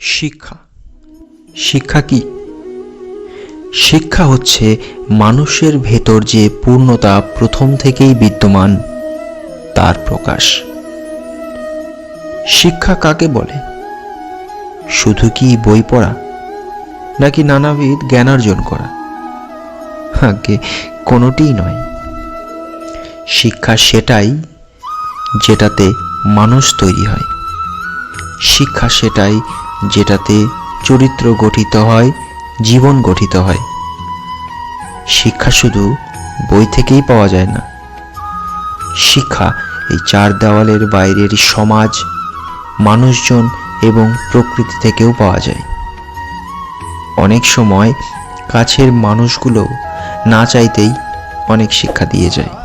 শিক্ষা শিক্ষা কি? শিক্ষা হচ্ছে মানুষের ভেতর যে পূর্ণতা প্রথম থেকেই বিদ্যমান তার প্রকাশ। শিক্ষা কাকে বলে? শুধু কি বই পড়া, নাকি নানাবিধ জ্ঞান অর্জন করা? আগে কোনোটিই নয়। শিক্ষা সেটাই যেটাতে মানুষ তৈরি হয়। শিক্ষা সেটাই যেটাতে চরিত্র গঠিত হয়, জীবন গঠিত হয়। শিক্ষা শুধু বই থেকেই পাওয়া যায় না। শিক্ষা এই চার দেওয়ালের বাইরের সমাজ, মানুষজন এবং প্রকৃতি থেকেও পাওয়া যায়। অনেক সময় কাছের মানুষগুলো না চাইতেই অনেক শিক্ষা দিয়ে যায়।